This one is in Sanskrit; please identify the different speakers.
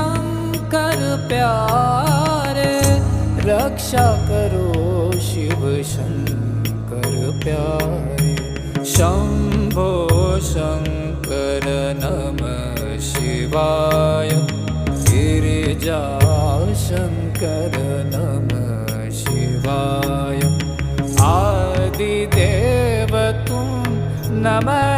Speaker 1: शंकर प्यारे, रक्षा करो शिव शंकर प्यारे। शंभो शंकर नमः शिवाय, गिरिजा शंकर नमः शिवाय। आदिदेव तुम नमः